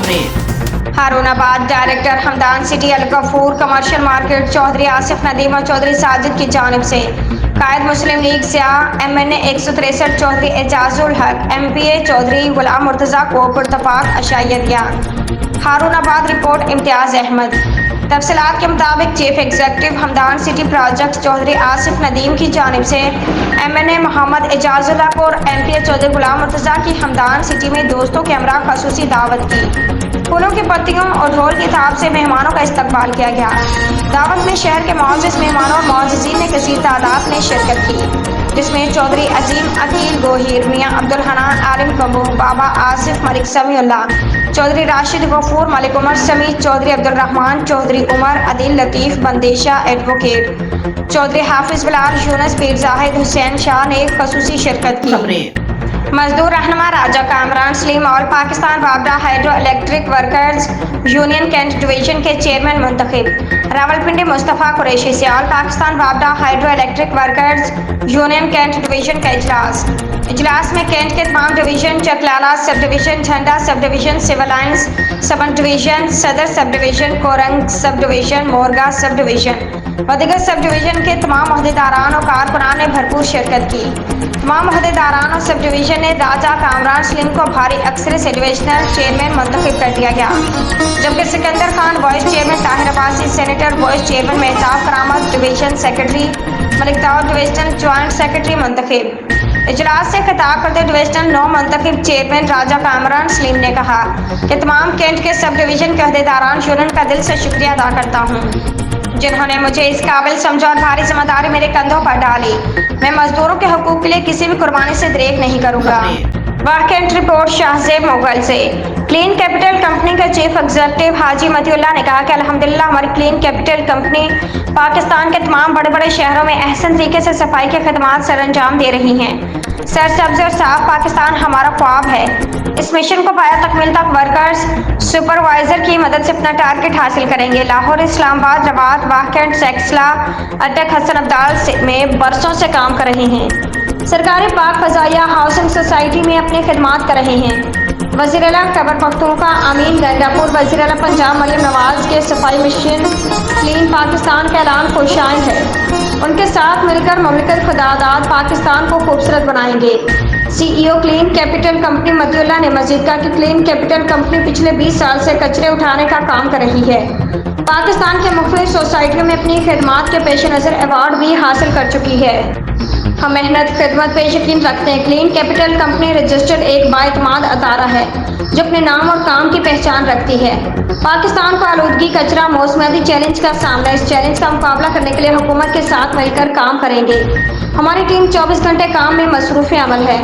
खबरें। Harunabad director Hamdan city Al Ghafoor commercial market Chaudhry Asif Nadeem और चौधरी साजिद की जानिब से कायद मुस्लिम लीग सियाह MNA 163 चौधरी एजाजुल हक MPA चौधरी गुलाम मुर्तज़ा को पुरतफाक अशाइया दिया। हारूनाबाद रिपोर्ट इम्तियाज अहमद। तफसीलात के मुताबिक chief executive Hamdan city project Chaudhry Asif Nadeem की जानिब से MNA मोहम्मद एजाजुल हक और MPA चौधरी गुलाम मुर्तज़ा की हमदान सिटी में दोस्तों के हमरा खसूसी दावत की। फूलों की पत्तियों और ढोल की ताब से मेहमानों का इस्तकबाल किया गया। दावत में शहर के मुअज़्ज़िज़ मेहमानों और मुअज़्ज़िज़ीन ने कसीर तादाद में शिरकत की, जिसमें चौधरी अजीम अकील गोहीर, मियाँ अब्दुल हनान आलिम कबू, बाबा आसिफ मलिक समीउल्लाह, चौधरी राशिद गफूर, मलिक उमर समी, चौधरी अब्दुल रहमान, चौधरी उमर, अदिल लतीफ़ बंदेशा एडवोकेट, चौधरी हाफिज बिलाल, यूनुस पीर जाहिद, हुसैन शाह ने खसूसी शिरकत की। मजदूर रहनुमा राजा कामरान सलीम ऑल पाकिस्तान वाबडा hydro electric workers union cantt division के चेयरमैन मुंतखब। रावलपिंडी मुस्तफ़ा कुरैशी से ऑल पाकिस्तान वाबडा hydro electric workers union cantt division का इजलास में कैंट के तमाम division, Chaklala sub division, Jhanda subdivision, civil lines subdivision, Saddar sub division, Korang sub division, मोरगा sub division व दीगर सब डिवीजन के तमाम अहदेदारान और कारकुनान ने भरपूर शिरकत की। तमाम अहदेदारान और सब डिवीजन ने राजा कामरान सलीम को भारी अक्सर से डिविजनल चेयरमैन मुंतखब कर दिया गया, जबकि Sikandar Khan vice chairman, Tahir Abbasi senator vice chairman, Mehtab Karamat division secretary, Malik Dawood divisional joint secretary मुंतखब। इजलास से खिताब करते डिविजनल 9 मुंतखब चेयरमैन राजा कामरान सलीम ने कहा कि तमाम कैंट के सब डिवीजन के अहदेदारान यूनियन का दिल से शुक्रिया अदा करता हूँ, जिन्होंने मुझे इस काबिल समझा और भारी जिम्मेदारी मेरे कंधों पर डाली। मैं मजदूरों के हकूक के लिए किसी भी कुर्बानी से दरेक नहीं करूँगा। वाकंट रिपोर्ट शाहजेब मोगल से। क्लीन कैपिटल कंपनी के चीफ एग्जीक्यूटिव हाजी मतीउल्लाह ने कहा कि अल्हम्दुलिल्लाह हमारी क्लीन कैपिटल कंपनी पाकिस्तान के तमाम बड़े बड़े शहरों में अहसन तरीके से सफाई के खदमात सर अंजाम दे रही हैं। सरसब्ज और साफ पाकिस्तान हमारा ख्वाब है। इस मिशन को पाया तकमील तक वर्कर्स सुपरवाइजर की मदद से अपना टारगेट हासिल करेंगे। लाहौर, इस्लामाबाद, रबात, वाकंट, सेक्सला, अटक, हसन अब्दाल में बरसों से काम कर रहे हैं। सरकारी पाक फजाइया हाउसिंग सोसाइटी में अपनी खिदमात कर रहे हैं। वज़ीर आला खैबर पख्तूनख्वा अमीन गंगापुर, वज़ीर आला पंजाब मरियम नवाज के सफाई मिशन क्लीन पाकिस्तान का ऐलान खुशाइन है। उनके साथ मिलकर मुमलिकत खुदादाद पाकिस्तान को खूबसूरत बनाएंगे। CEO clean capital company Matiullah ने मजीद कहा कि क्लीन कैपिटल कंपनी पिछले 20 साल से कचरे उठाने का काम कर रही है। पाकिस्तान के मुख्तलिफ सोसाइटियों में अपनी खिदमात के पेश नज़र अवार्ड भी हासिल कर चुकी है। हम मेहनत खिदमत पे यकीन रखते हैं। क्लीन कैपिटल कंपनी रजिस्टर्ड एक बाइतमाद अदारा है जो अपने नाम और काम की पहचान रखती है। पाकिस्तान को आलूदगी, कचरा, मौसमियाती चैलेंज का सामना, इस चैलेंज का मुकाबला करने के लिए हुकूमत के साथ मिलकर काम करेंगे। हमारी टीम 24 घंटे काम में मसरूफ़ अमल है।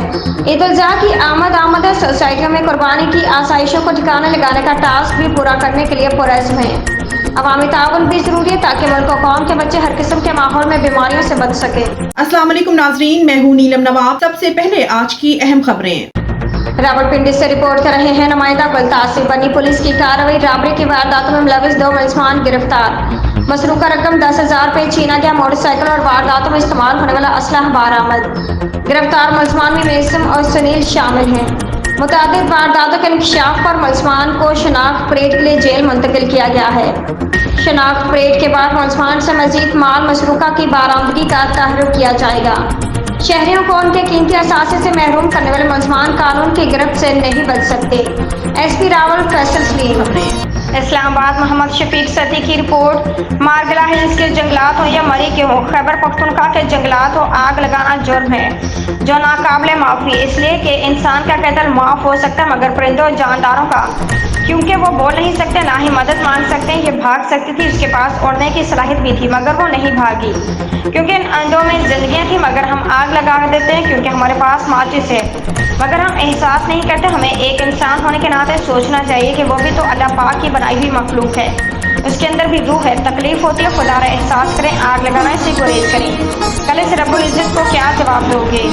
ईद उल जुहा की आमद सोसाइटियों में कुर्बानी की आसाइशों को ठिकाने लगाने का टास्क भी पूरा करने के लिए पुरअज़्म है। अवामी ताउन भी जरूरी है ताकि मुल्क और कौम के बच्चे हर किस्म के माहौल में बीमारियों से बच सके। अस्सलाम वालेकुम नाज़रीन, मैं हूँ नीलम नवाब। सबसे पहले आज की अहम खबरें। रावलपिंडी से रिपोर्ट कर रहे हैं नुमाइंदा गुलताज। बनी पुलिस की कार्रवाई, राबरी की वारदातों में मुलविस 2 मुलज़मान गिरफ्तार। मसरूका रकम 10,000 रुपये, छीना गया मोटरसाइकिल और वारदातों में इस्तेमाल होने वाला असलहा बरामद। गिरफ्तार मुलज़मान में मेसम और सुनील शामिल हैं। मुतादिद वारदातों के इंकशाफ पर मुलज़मान को शनाख्त परेड के लिए जेल मुंतकिल किया गया है। शनाख्त परेड के बाद मुलज़मान से मजीद माल मसरूका की बरामदगी का तहरीर किया जाएगा। शहरियों को उनके कीमती असासे से महरूम करने वाले मुलज़मान कानून की गिरफ्त से नहीं बच सकते। SP रावल फैसल सलीम। इस्लामाबाद मोहम्मद शफीक सती की रिपोर्ट। मारगला हिल्स के जंगलात हो या मरी के हो, खैबर पख्तूनख्वा के जंगलात हो आग लगाना जुर्म है जो नाकाबिले माफ़ी, इसलिए कि इंसान का कत्ल माफ़ हो सकता है मगर परिंदों और जानदारों का, क्योंकि वो बोल नहीं सकते, ना ही मदद मांग सकते हैं। ये भाग सकती थी, उसके पास उड़ने की सलाहियत भी थी, मगर वो नहीं भागी क्योंकि इन अंडों में जिंदगियाँ थी। मगर हम आग लगा देते हैं क्योंकि हमारे पास माचिस है, मगर हम एहसास नहीं करते। हमें एक इंसान होने के नाते सोचना चाहिए कि वो भी तो अल्लाह पाक की बनाई हुई मखलूक है, उसके अंदर भी रूह है, तकलीफ होती है, खुदा रा एहसास करें, आग लगाना इसे गुरेज करें। कल इस रब्बुल इज्जत को क्या जवाब दोगे?